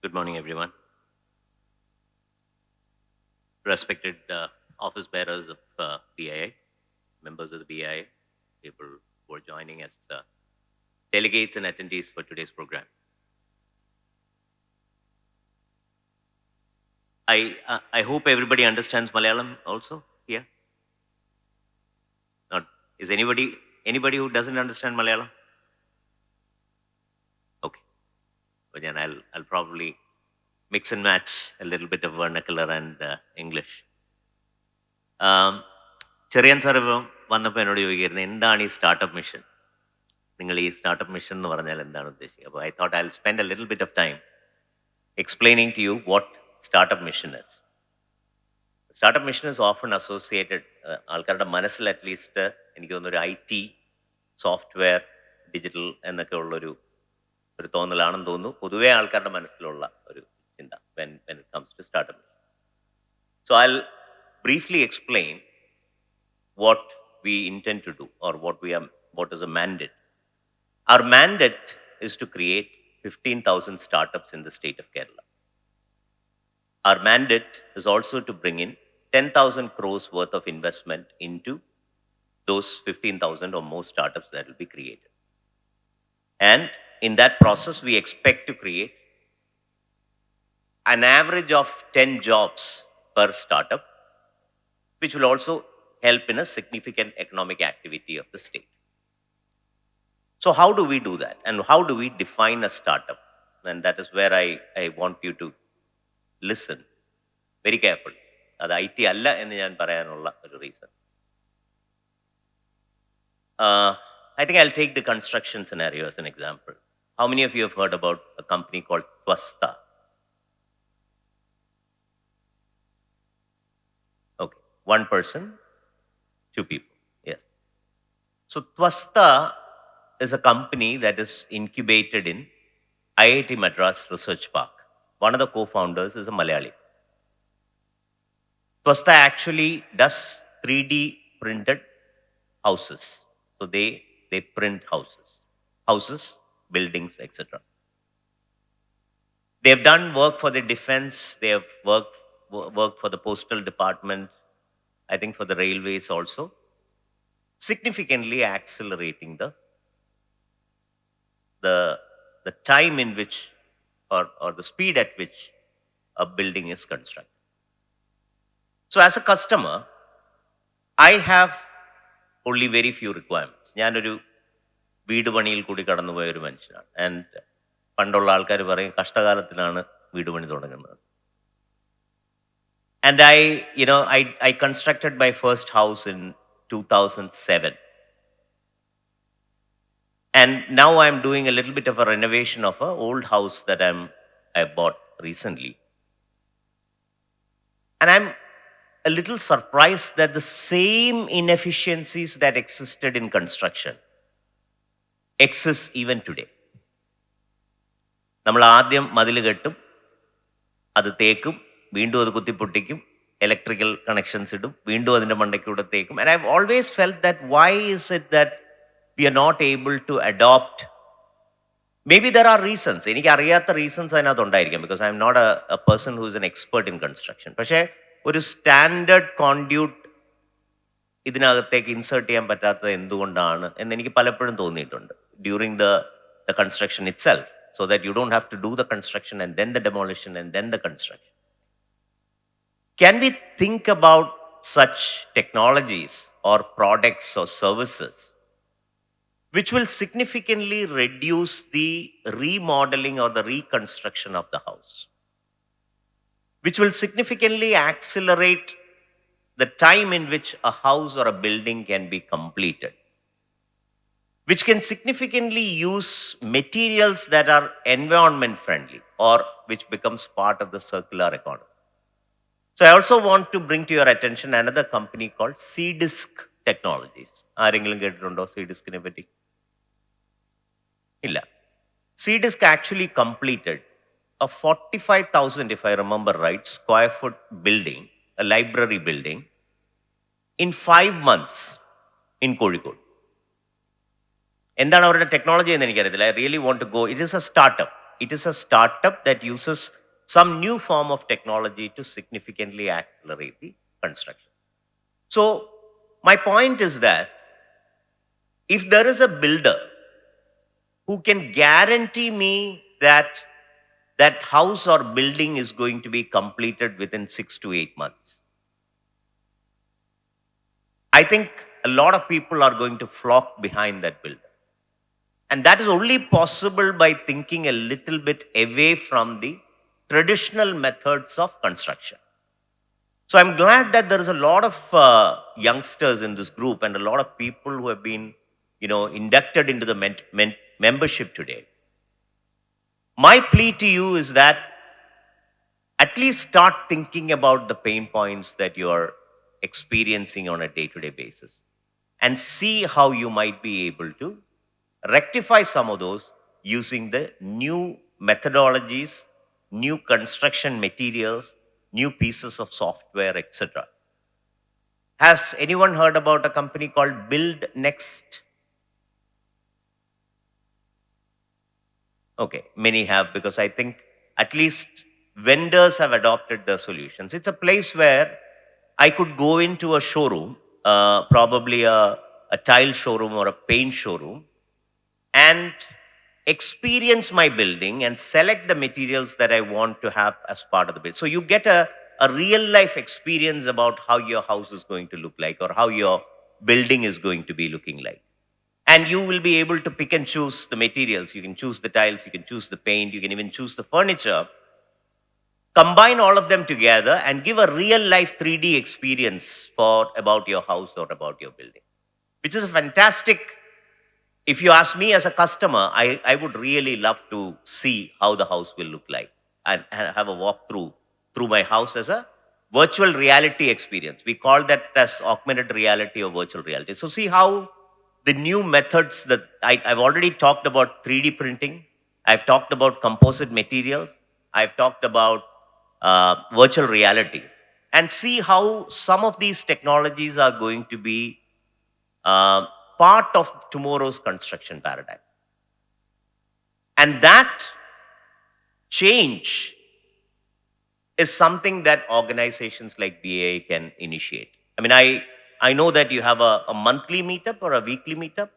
Good morning, everyone. Respected office bearers of BIA, members of the BIA, people who are joining as delegates and attendees for today's program. I hope everybody understands Malayalam also here. Not is anybody who doesn't understand Malayalam? Okay, but then I'll probably mix and match a little bit of vernacular and English. Cherian sir ഇപ്പം വന്നപ്പോൾ എന്നോട് ചോദിക്കുന്നത് എന്താണ് ഈ startup mission, നിങ്ങൾ ഈ startup mission എന്ന് പറഞ്ഞാൽ എന്താണ് ഉദ്ദേശിക്കുക? അപ്പോൾ I thought I will spend A little bit of time explaining to you what startup mission is. Startup mission is often associated, ആൾക്കാരുടെ മനസ്സിൽ അറ്റ്ലീസ്റ്റ് എനിക്ക് തോന്നുന്നു ഒരു IT, സോഫ്റ്റ്വെയർ, ഡിജിറ്റൽ എന്നൊക്കെ ഉള്ളൊരു തോന്നലാണെന്ന് തോന്നുന്നു പൊതുവേ ആൾക്കാരുടെ മനസ്സിലുള്ള ഒരു ചിന്ത when it comes to startup mission. So I'll briefly explain what we intend to do or what is a mandate. Our mandate is to create 15,000 startups in the state of Kerala. Our mandate is also to bring in 10,000 crores worth of investment into those 15,000 or more startups that will be created. And in that process, we expect to create an average of 10 jobs per startup, which will also help in a significant economic activity of the state. So how do we do that? And how do we define a startup? And that is where I want you to listen very carefully. അത് IT അല്ല എന്ന് ഞാൻ പറയാനുള്ള ഒരു reason. I think I'll take the construction scenario as an example. How many of you have heard about a company called Twasta? Okay, one person, two people. Yes. So Twasta is a company that is incubated in IIT Madras Research Park. One of the co-founders is a Malayali. Twasta actually does 3D printed houses. So they print houses, buildings, etc. They have done work for the defense. They have worked for the postal department. I think for the railways also, significantly accelerating the time in which or the speed at which a building is constructed. So as a customer, I have only very few requirements. ഞാനൊരു വീട് പണിയിൽ കൂടി കടന്നുപോയ ഒരു മനുഷ്യനാണ്. And പണ്ടുള്ള ആൾക്കാർ പറയും കഷ്ടകാലത്തിലാണ് വീട് പണി തുടങ്ങുന്നത്. And I constructed my first house in 2007. And now I'm doing a little bit of a renovation of an old house that I bought recently. And I'm a little surprised that the same inefficiencies that existed in construction exist even today. നമ്മൾ ആദ്യം മതിൽ കെട്ടും, അത് തേക്കും, വീണ്ടും അത് കുത്തിപ്പൊട്ടിക്കും, electrical connections ഇടും, വീണ്ടും അതിൻ്റെ മണ്ടയ്ക്കൂടെ തേക്കും. And I've always felt that why is it that we are not able to adopt? Maybe there are reasons. എനിക്ക് അറിയാത്ത reasons അതിനകത്തുണ്ടായിരിക്കാം, because I'm not a person who is an expert in construction. പക്ഷേ ഒരു standard conduit ഇതിനകത്തേക്ക് insert ചെയ്യാൻ പറ്റാത്തത് എന്തുകൊണ്ടാണ് എന്ന് എനിക്ക് പലപ്പോഴും തോന്നിയിട്ടുണ്ട് during the construction it self, so that you don't have to do the construction and then the demolition and then the construction. Can we think about such technologies or products or services which will significantly reduce the remodeling or the reconstruction of the house, which will significantly accelerate the time in which a house or a building can be completed, which can significantly use materials that are environment friendly or which becomes part of the circular economy? So I also want to bring to your attention another company called C-Disc Technologies. ആരെങ്കിലും കേട്ടിട്ടുണ്ടോ C-Discനെ പറ്റി? ഇല്ല. C-Disc actually completed a 45,000, if I remember right, square foot building, a library building, in 5 months in Kozhikode. എന്താണ് അവരുടെ technology എന്ന് എനിക്കറിയത്തില്ല. I really want to go. It is a startup. It is a startup that uses some new form of technology to significantly accelerate the construction. So, my point is that if there is a builder who can guarantee me that that house or building is going to be completed within 6 to 8 months, I think a lot of people are going to flock behind that builder. And that is only possible by thinking a little bit away from the traditional methods of construction. So I'm glad that there is a lot of youngsters in this group and a lot of people who have been, inducted into the membership today. My plea to you is that at least start thinking about the pain points that you're experiencing on a day-to-day basis and see how you might be able to rectify some of those using the new methodologies, new construction materials, new pieces of software, etc. Has anyone heard about a company called Build Next? Okay, many have, because I think at least vendors have adopted the solutions. It's a place where I could go into a showroom, probably a tile showroom or a paint showroom, and experience my building and select the materials that I want to have as part of the build. So you get a real life experience about how your house is going to look like or how your building is going to be looking like. And you will be able to pick and choose the materials. You can choose the tiles, you can choose the paint, you can even choose the furniture. Combine all of them together and give a real life 3D experience for about your house or about your building, which is a fantastic. If you ask me as a customer, I would really love to see how the house will look like and have a walkthrough through my house as a virtual reality experience. We call that as augmented reality or virtual reality. So see how the new methods that I've already talked about 3D printing. I've talked about composite materials. I've talked about virtual reality, and see how some of these technologies are going to be part of tomorrow's construction paradigm. And that change is something that organizations like BAI can initiate. I mean, I know that you have a monthly meetup or a weekly meetup,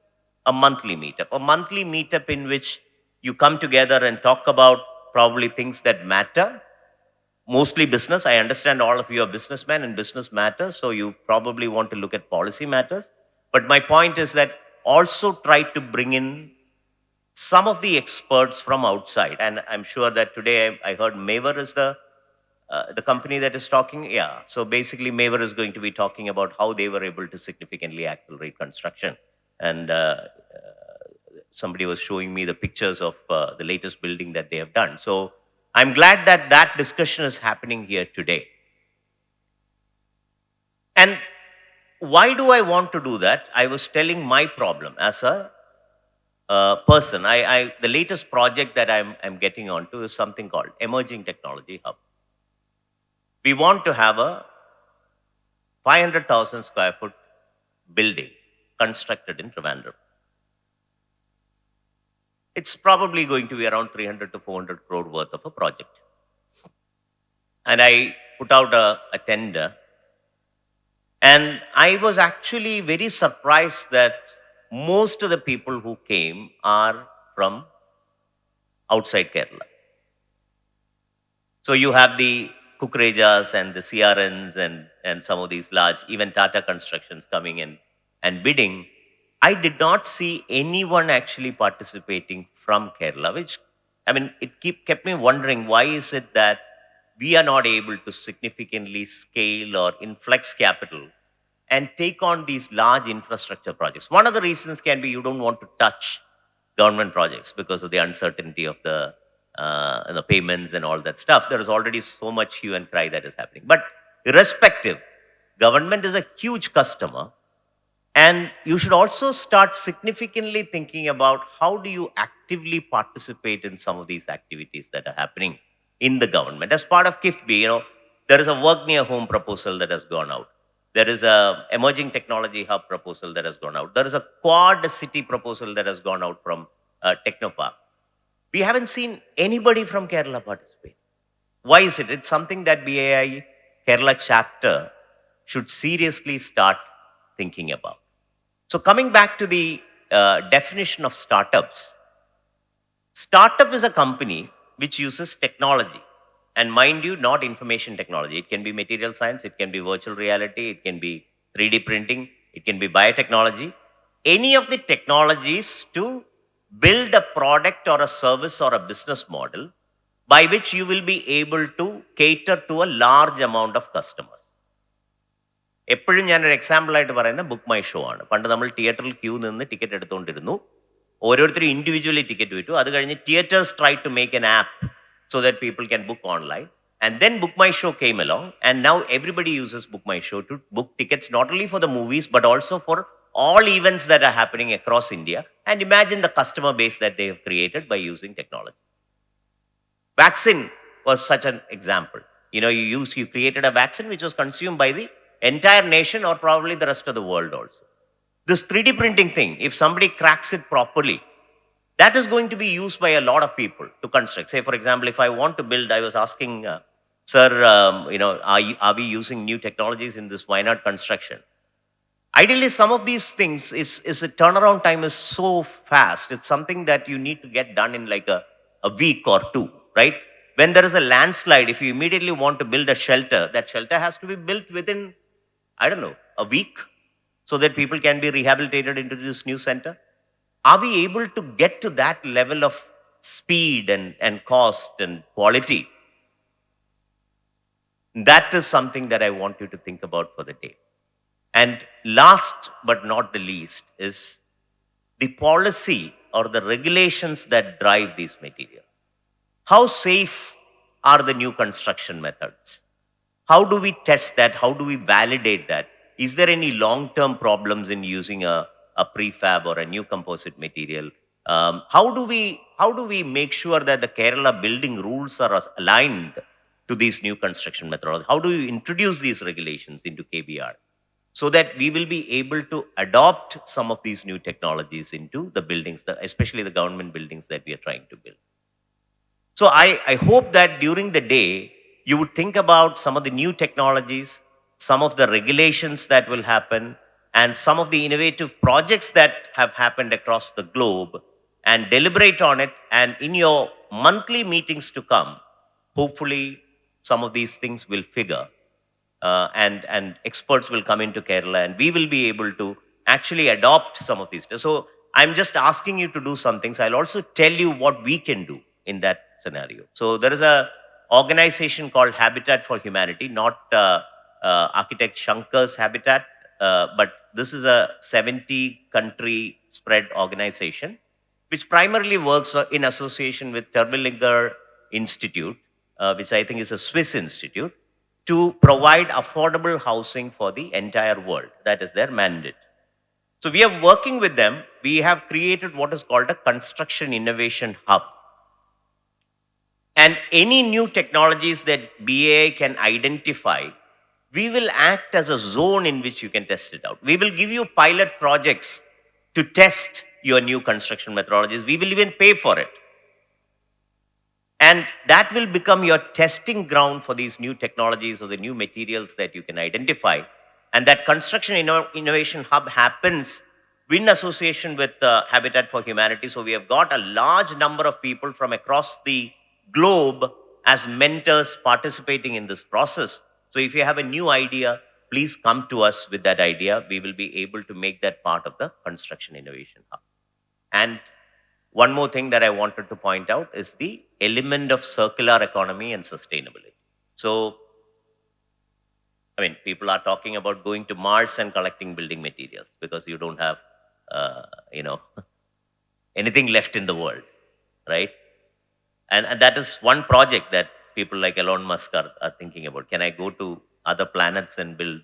a monthly meetup in which you come together and talk about probably things that matter, mostly business. I understand all of you are businessmen and business matters, so you probably want to look at policy matters. But my point is that also try to bring in some of the experts from outside. And I'm sure that today I heard Maver is the company that is talking. Yeah. So basically, Maver is going to be talking about how they were able to significantly accelerate construction. And somebody was showing me the pictures of the latest building that they have done. So I'm glad that that discussion is happening here today. And why do I want to do that? I was telling my problem as a person. The latest project that I'm getting onto is something called Emerging Technology Hub. We want to have a 500,000 square foot building constructed in Trivandrum. It's probably going to be around 300 to 400 crore worth of a project. And I put out a tender. And I was actually very surprised that most of the people who came are from outside Kerala. So you have the Kukrejas and the CRNs and some of these large, even Tata Constructions coming in and bidding. I did not see anyone actually participating from Kerala, which, I mean, it kept me wondering, why is it that we are not able to significantly scale or influx capital and take on these large infrastructure projects? One of the reasons can be you don't want to touch government projects because of the uncertainty of the payments and all that stuff. There is already so much hue and cry that is happening. But irrespective, government is a huge customer. And you should also start significantly thinking about how do you actively participate in some of these activities that are happening in the government. As part of KIFBI, there is a work near home proposal that has gone out. There is a emerging technology hub proposal that has gone out. There is a quad city proposal that has gone out from Technopark. We haven't seen anybody from Kerala participate. Why is it? It's something that BAI Kerala chapter should seriously start thinking about. So, coming back to the definition of startups, startup is a company which uses technology. And mind you, not information technology. It can be material science, it can be virtual reality, it can be 3D printing, it can be biotechnology. Any of the technologies to build a product or a service or a business model by which you will be able to cater to a large amount of customers. എപ്പോഴും ഞാനൊരു എക്സാമ്പിളായിട്ട് പറയുന്ന book my show ആണ്. പണ്ട് നമ്മൾ തിയേറ്ററിൽ Q നിന്ന് ticket എടുത്തുകൊണ്ടിരുന്നു. ഓരോരുത്തരും individually ticket വിറ്റു. അത് കഴിഞ്ഞ് theatres try to make an app so that people can book online. And then Book My Show came along, and now everybody uses Book My Show to book tickets not only for the movies but also for all events that are happening across India. And imagine the customer base that they have created by using technology. Vaccine was such an example. You created a vaccine which was consumed by the entire nation or probably the rest of the world also. This 3D printing thing, if somebody cracks it properly, that is going to be used by a lot of people to construct. Say, for example, if I want to build, I was asking, sir, are we using new technologies in this why not construction? Ideally, some of these things is a turnaround time is so fast. It's something that you need to get done in like a week or two, right? When there is a landslide, if you immediately want to build a shelter, that shelter has to be built within, I don't know, a week so that people can be rehabilitated into this new center. Are we able to get to that level of speed and cost and quality? That is something that I want you to think about for the day. And last but not the least is the policy or the regulations that drive these materials. How safe are the new construction methods? How do we test that? How do we validate that? Is there any long-term problems in using a prefab or a new composite material? How do we make sure that the Kerala building rules are aligned to these new construction methodologies? How do you introduce these regulations into KBR so that we will be able to adopt some of these new technologies into the buildings, especially the government buildings that we are trying to build? So I hope that during the day, you would think about some of the new technologies, some of the regulations that will happen, and some of the innovative projects that have happened across the globe, and deliberate on it. And in your monthly meetings to come, hopefully some of these things will figure, and experts will come into Kerala, and we will be able to actually adopt some of these. So I'm just asking you to do some things. I'll also tell you what we can do in that scenario. So there is a organization called Habitat for Humanity, not Architect Shankar's Habitat, but this is a 70-country spread organization which primarily works in association with Terwilliger Institute, which I think is a Swiss institute, to provide affordable housing for the entire world. That is their mandate. So we are working with them. We have created what is called a construction innovation hub. And any new technologies that BAI can identify, we will act as a zone in which you can test it out. We will give you pilot projects to test your new construction methodologies. We will even pay for it. And that will become your testing ground for these new technologies or the new materials that you can identify. And that construction innovation hub happens in association with Habitat for Humanity. So we have got a large number of people from across the globe as mentors participating in this process. So if you have a new idea, please come to us with that idea. We will be able to make that part of the construction innovation hub. And one more thing that I wanted to point out is the element of circular economy and sustainability. So, I mean, people are talking about going to Mars and collecting building materials because you don't have, anything left in the world, right? And that is one project that people like Elon Musk are thinking about. Can I go to other planets and build,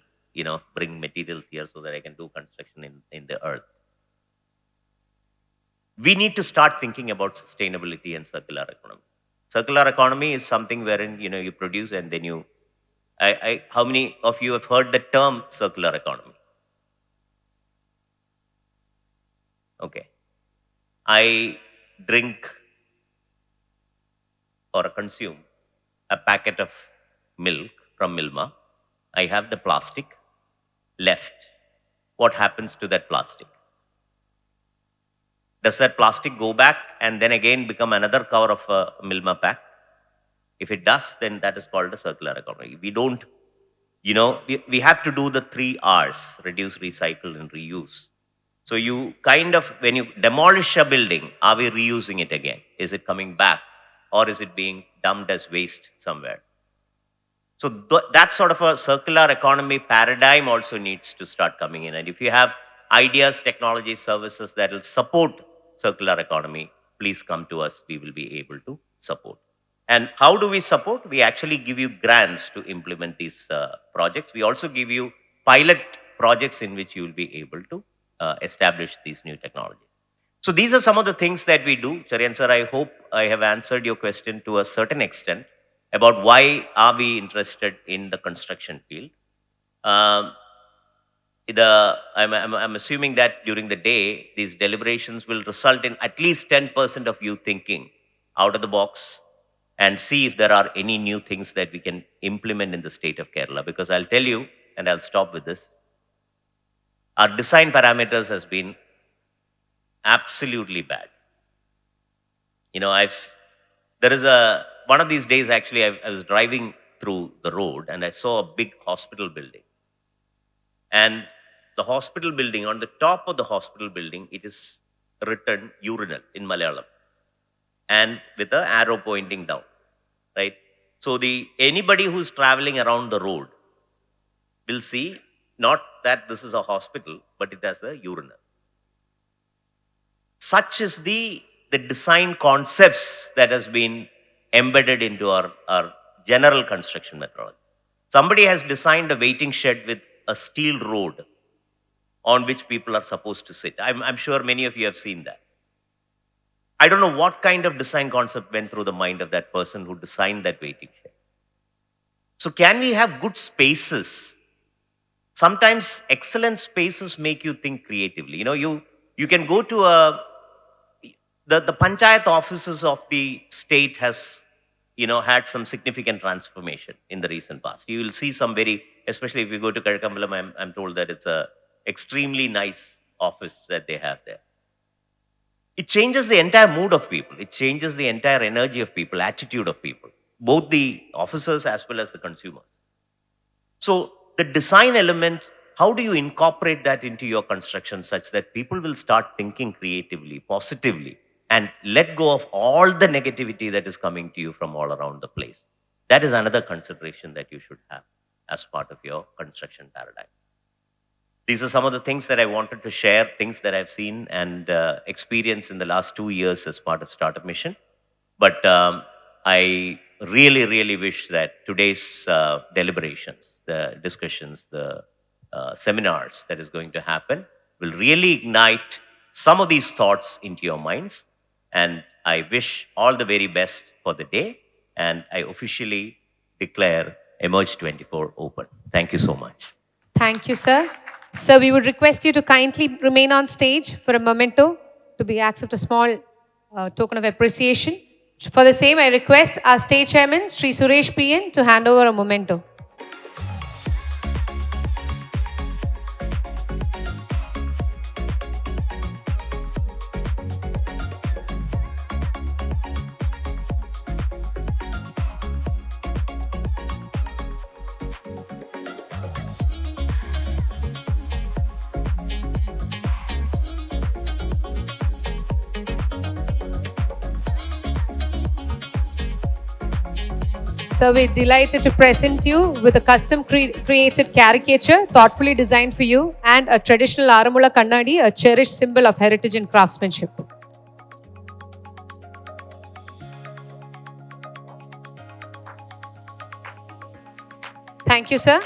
bring materials here so that I can do construction in the earth? We need to start thinking about sustainability and circular economy. Circular economy is something wherein, you produce and then you, how many of you have heard the term circular economy? Okay. I drink or consume a packet of milk from Milma, I have the plastic left. What happens to that plastic? Does that plastic go back and then again become another cover of a Milma pack? If it does, then that is called a circular economy. We don't, we have to do the 3 Rs: reduce, recycle, and reuse. So you kind of, when you demolish a building, are we reusing it again? Is it coming back? Or is it being dumped as waste somewhere? So that sort of a circular economy paradigm also needs to start coming in. And if you have ideas, technology, services that will support circular economy, please come to us. We will be able to support. And how do we support? We actually give you grants to implement these projects. We also give you pilot projects in which you will be able to establish these new technologies. So these are some of the things that we do. Charian sir, I hope I have answered your question to a certain extent about why are we interested in the construction field. I'm assuming that during the day, these deliberations will result in at least 10% of you thinking out of the box and see if there are any new things that we can implement in the state of Kerala. Because I'll tell you, and I'll stop with this, our design parameters has been absolutely bad. There is one of these days actually, I was driving through the road and I saw a big hospital building. And the hospital building, on the top of the hospital building, it is written urinal in Malayalam and with an arrow pointing down, right? So anybody who's traveling around the road will see not that this is a hospital, but it has a urinal. Such is the design concepts that has been embedded into our general construction methodology. Somebody has designed a waiting shed with a steel road on which people are supposed to sit. I'm sure many of you have seen that. I don't know what kind of design concept went through the mind of that person who designed that waiting shed. So can we have good spaces? Sometimes excellent spaces make you think creatively. You can go to the panchayat offices of the state has, had some significant transformation in the recent past. You will see some especially if you go to Kazhakambalam, I'm told that it's a extremely nice office that they have there. It changes the entire mood of people. It changes the entire energy of people, attitude of people, both the officers as well as the consumers. So the design element, how do you incorporate that into your construction such that people will start thinking creatively, positively, and let go of all the negativity that is coming to you from all around the place? That is another consideration that you should have as part of your construction paradigm. These are some of the things that I wanted to share, things that I've seen and experienced in the last 2 years as part of Startup Mission. But I really, really wish that today's deliberations, the discussions, the seminars that is going to happen will really ignite some of these thoughts into your minds. And I wish all the very best for the day. And I officially declare Emerge 24 open. Thank you so much. Thank you, sir. Sir, we would request you to kindly remain on stage for a memento to be accept a small token of appreciation. For the same, I request our state chairman, Sri Suresh PN, to hand over a memento. So we're delighted to present you with a custom created caricature thoughtfully designed for you and a traditional Aramula Kannadi, a cherished symbol of heritage and craftsmanship. Thank you, sir.